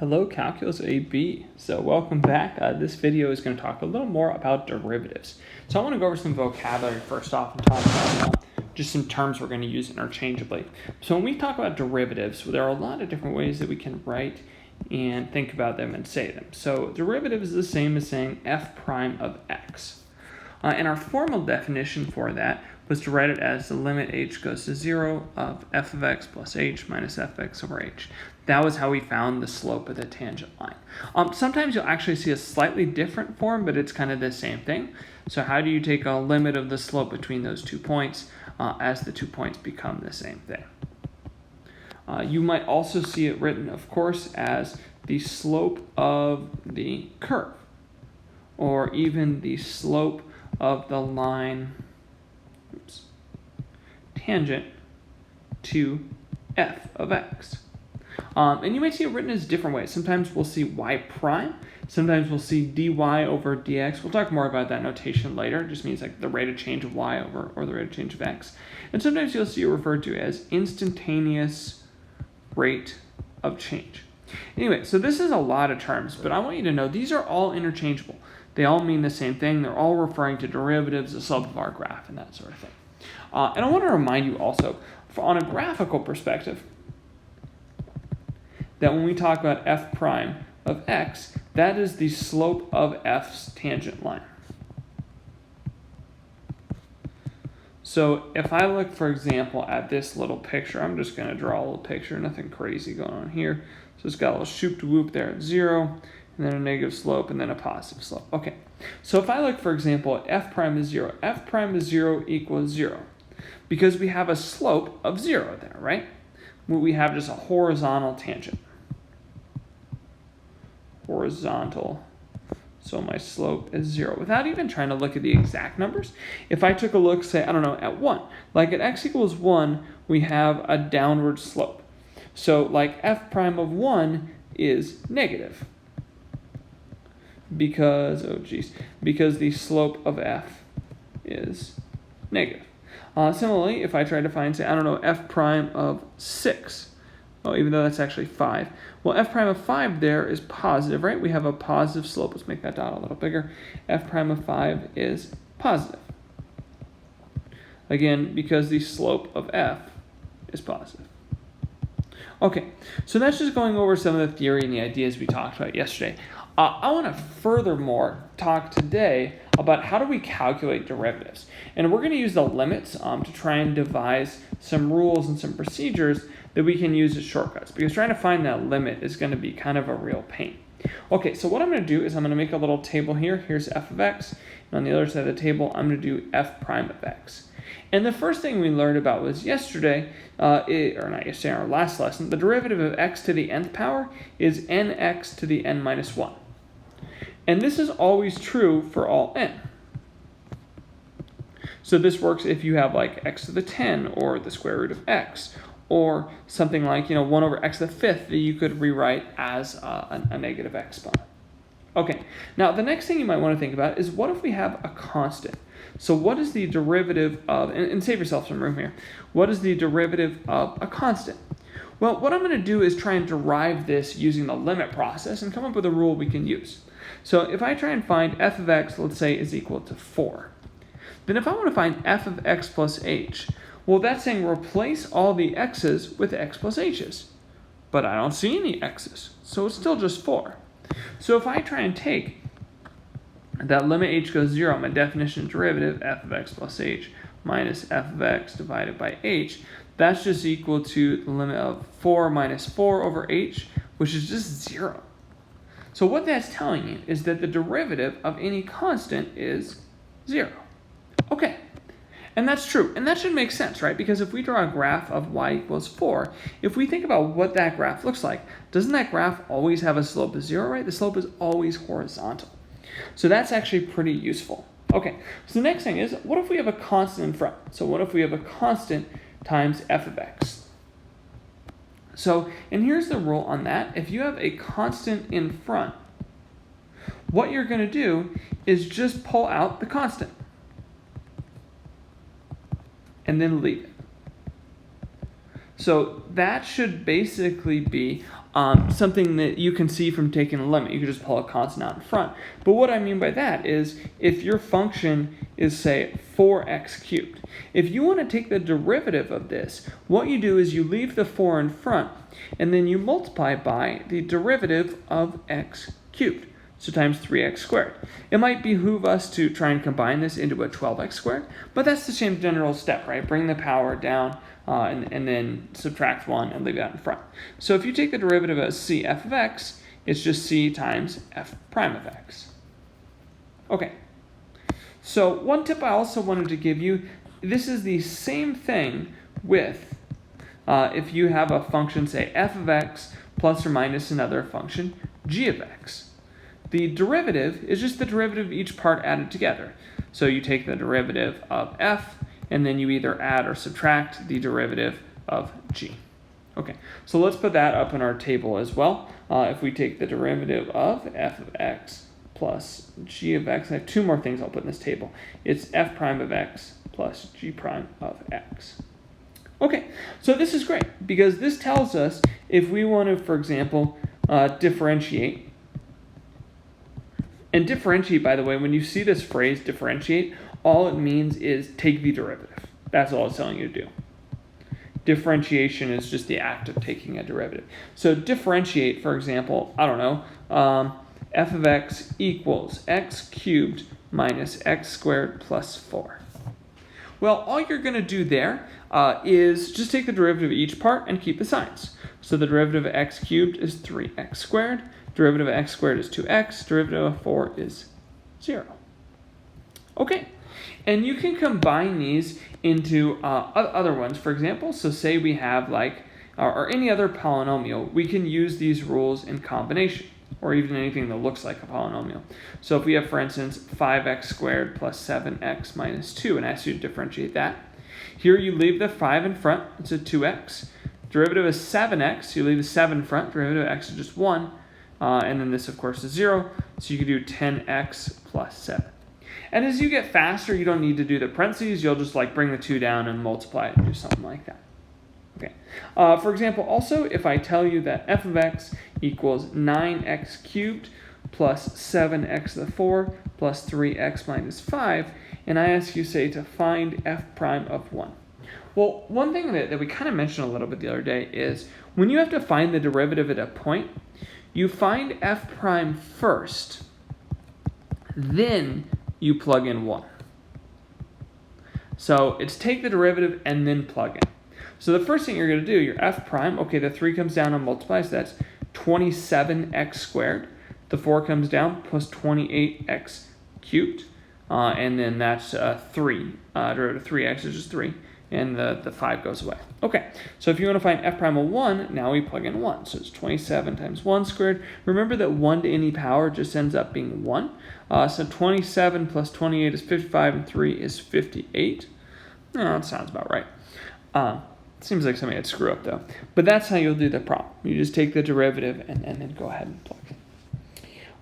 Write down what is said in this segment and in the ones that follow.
Hello Calculus AB. So welcome back. This video is going to talk a little more about derivatives. So I want to go over some vocabulary first off and talk about just some terms we're going to use interchangeably. So when we talk about derivatives, there are a lot of different ways that we can write and think about them and say them. So derivative is the same as saying f prime of x. And our formal definition for that was to write it as the limit h goes to 0 of f of x plus h minus fx over h. That was how we found the slope of the tangent line. Sometimes you'll actually see a slightly different form, but it's kind of the same thing. So how do you take a limit of the slope between those 2 points as the 2 points become the same thing? You might also see it written, of course, as the slope of the curve, or even the slope of the line tangent to f of x. And you might see it written as different ways. Sometimes we'll see y prime. Sometimes we'll see dy over dx. We'll talk more about that notation later. It just means like the rate of change of y over or the rate of change of x. And sometimes you'll see it referred to as instantaneous rate of change. Anyway, so this is a lot of terms, but I want you to know these are all interchangeable. They all mean the same thing. They're all referring to derivatives, the slope of our graph, and that sort of thing. And I want to remind you also, on a graphical perspective, that when we talk about f prime of x, that is the slope of f's tangent line. So if I look, for example, at this little picture, I'm just going to draw a little picture, nothing crazy going on here. So it's got a little shoop-de-whoop there at 0, and then a negative slope, and then a positive slope. Okay, so if I look, for example, at f prime is 0, f prime is 0 equals 0, because we have a slope of 0 there, right? We have just a horizontal tangent. Horizontal. So my slope is 0. Without even trying to look at the exact numbers, if I took a look, say, I don't know, at 1, like at x equals 1, we have a downward slope. So like f prime of 1 is negative because, because the slope of f is negative. Similarly, if I try to find, say, I don't know, f prime of 6, even though that's actually 5. Well, f prime of 5 there is positive, right? We have a positive slope. Let's make that dot a little bigger. F prime of 5 is positive. Again, because the slope of f is positive. Okay, so that's just going over some of the theory and the ideas we talked about yesterday. I want to furthermore talk today about how do we calculate derivatives. And we're going to use the limits to try and devise some rules and some procedures that we can use as shortcuts, because trying to find that limit is going to be kind of a real pain. Okay, so what I'm going to do is I'm going to make a little table here. Here's f of x. And on the other side of the table, I'm going to do f prime of x. And the first thing we learned about was yesterday, or not yesterday, our last lesson, the derivative of x to the nth power is nx to the n minus 1. And this is always true for all n. So this works if you have like x to the 10 or the square root of x, or something like 1 over x to the 5th that you could rewrite as a negative exponent. Okay, now the next thing you might want to think about is what if we have a constant? So what is the derivative of, and save yourself some room here, what is the derivative of a constant? Well, what I'm going to do is try and derive this using the limit process and come up with a rule we can use. So if I try and find f of x, let's say, is equal to 4, then if I want to find f of x plus h, well, that's saying replace all the x's with x plus h's. But I don't see any x's, so it's still just 4. So if I try and take that limit h goes 0, my definition of derivative, f of x plus h minus f of x divided by h, that's just equal to the limit of 4 minus 4 over h, which is just 0. So what that's telling you is that the derivative of any constant is 0. Okay, and that's true, and that should make sense, right? Because if we draw a graph of y equals 4, if we think about what that graph looks like, doesn't that graph always have a slope of 0, right? The slope is always horizontal. So that's actually pretty useful. Okay, so the next thing is, what if we have a constant in front? So what if we have a constant times f of x? So, and here's the rule on that. If you have a constant in front, what you're going to do is just pull out the constant and then leave it. So that should basically be something that you can see from taking a limit. You could just pull a constant out in front. But what I mean by that is if your function is, say, 4x cubed, if you want to take the derivative of this, what you do is you leave the 4 in front, and then you multiply by the derivative of x cubed. So times 3x squared. It might behoove us to try and combine this into a 12x squared, but that's the same general step, right? Bring the power down and then subtract 1 and leave that in front. So if you take the derivative of c f of x, it's just c times f prime of x. Okay. So one tip I also wanted to give you, this is the same thing with if you have a function, say, f of x plus or minus another function, g of x. The derivative is just the derivative of each part added together. So you take the derivative of f, and then you either add or subtract the derivative of g. Okay, so let's put that up in our table as well. If we take the derivative of f of x plus g of x, I have two more things I'll put in this table. It's f prime of x plus g prime of x. Okay, so this is great because this tells us if we want to, for example, differentiate. And differentiate, by the way, when you see this phrase differentiate, all it means is take the derivative. That's all it's telling you to do. Differentiation is just the act of taking a derivative. So differentiate, for example, I don't know, f of x equals x cubed minus x squared plus 4. Well, all you're going to do there is just take the derivative of each part and keep the signs. So the derivative of x cubed is 3x squared. Derivative of x squared is 2x. Derivative of 4 is 0. Okay, and you can combine these into other ones, for example. So say we have like, or any other polynomial, we can use these rules in combination, or even anything that looks like a polynomial. So if we have, for instance, 5x squared plus 7x minus 2, and I ask you to differentiate that. Here you leave the 5 in front, it's a 2x. Derivative is 7x, you leave the 7 in front, derivative of x is just 1. And then this, of course, is 0, so you can do 10x plus 7. And as you get faster, you don't need to do the parentheses. You'll just like bring the 2 down and multiply it and do something like that. Okay. For example, also, if I tell you that f of x equals 9x cubed plus 7x to the 4 plus 3x minus 5, and I ask you, say, to find f prime of 1. Well, one thing that we kind of mentioned a little bit the other day is when you have to find the derivative at a point, you find f prime first, then you plug in 1. So it's take the derivative and then plug in. So the first thing you're going to do, your f prime, okay, the 3 comes down and multiplies, that's 27x squared. The 4 comes down, plus 28x cubed. And then that's 3. Derivative of 3x is just 3. And the 5 goes away. Okay, so if you want to find f prime of 1, now we plug in 1. So it's 27 times 1 squared. Remember that 1 to any power just ends up being 1. So 27 plus 28 is 55, and 3 is 58. Oh, that sounds about right. Seems like something I'd screw up, though. But that's how you'll do the problem. You just take the derivative and then go ahead and plug in.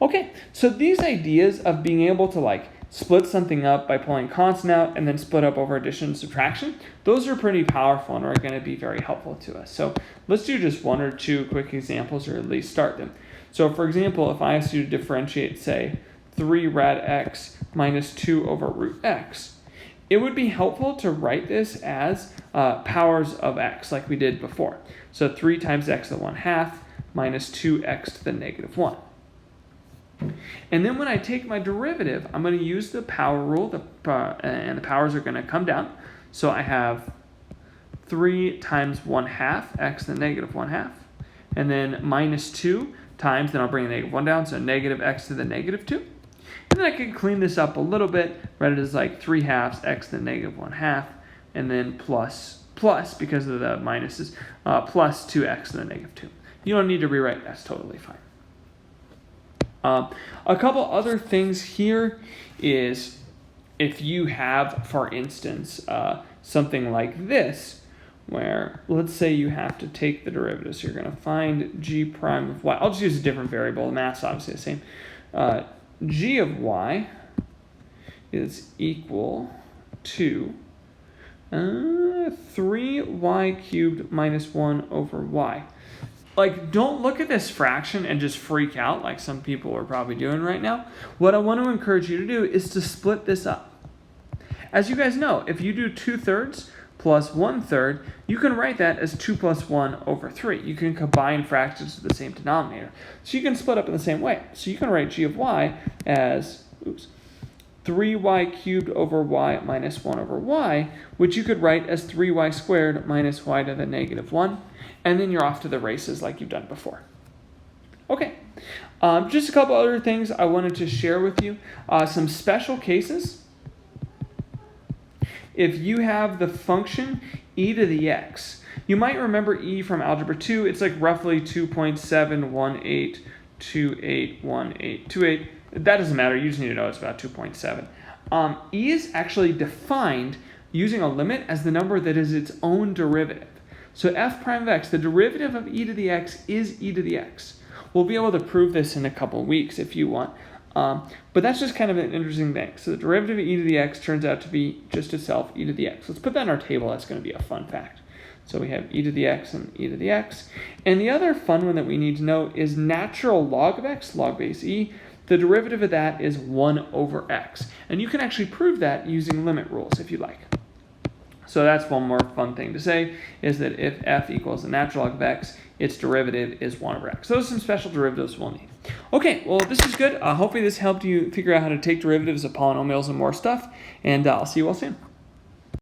Okay, so these ideas of being able to, like, split something up by pulling constant out and then split up over addition and subtraction, those are pretty powerful and are going to be very helpful to us. So let's do just one or two quick examples, or at least start them. So for example, if I asked you to differentiate, say, 3 rad x minus 2 over root x, it would be helpful to write this as powers of x, like we did before. So 3 times x to the 1/2 minus 2x to the negative 1. And then when I take my derivative, I'm going to use the power rule, and the powers are going to come down. So I have 3 times 1/2 x to the negative 1/2, and then minus 2 times, then I'll bring the negative 1 down, so negative x to the negative 2. And then I can clean this up a little bit, write it as like 3/2 x to the negative 1/2, and then plus, because of the minuses, plus 2x to the negative 2. You don't need to rewrite, that's totally fine. A couple other things here is if you have, for instance, something like this, where let's say you have to take the derivative. So you're going to find g prime of y. I'll just use a different variable. The math's obviously the same. G of y is equal to 3y cubed minus 1 over y. like, don't look at this fraction and just freak out like some people are probably doing right now. What I want to encourage you to do is to split this up. As you guys know, if you do 2/3 plus 1/3, you can write that as 2 plus 1 over 3. You can combine fractions to the same denominator. So you can split up in the same way. So you can write g of y as 3y cubed over y minus 1 over y, which you could write as 3y squared minus y to the negative 1. And then you're off to the races like you've done before. Okay, just a couple other things I wanted to share with you. Some special cases. If you have the function e to the x, you might remember e from algebra 2. It's like roughly 2.718281828. That doesn't matter. You just need to know it's about 2.7. E is actually defined using a limit as the number that is its own derivative. So f prime of x, the derivative of e to the x is e to the x. We'll be able to prove this in a couple weeks if you want. But that's just kind of an interesting thing. So the derivative of e to the x turns out to be just itself e to the x. Let's put that in our table. That's going to be a fun fact. So we have e to the x and e to the x. And the other fun one that we need to know is natural log of x, log base e. The derivative of that is 1 over x. And you can actually prove that using limit rules if you like. So that's one more fun thing to say, is that if f equals the natural log of x, its derivative is 1 over x. Those are some special derivatives we'll need. Okay, well, this is good. Hopefully this helped you figure out how to take derivatives of polynomials and more stuff, and I'll see you all soon.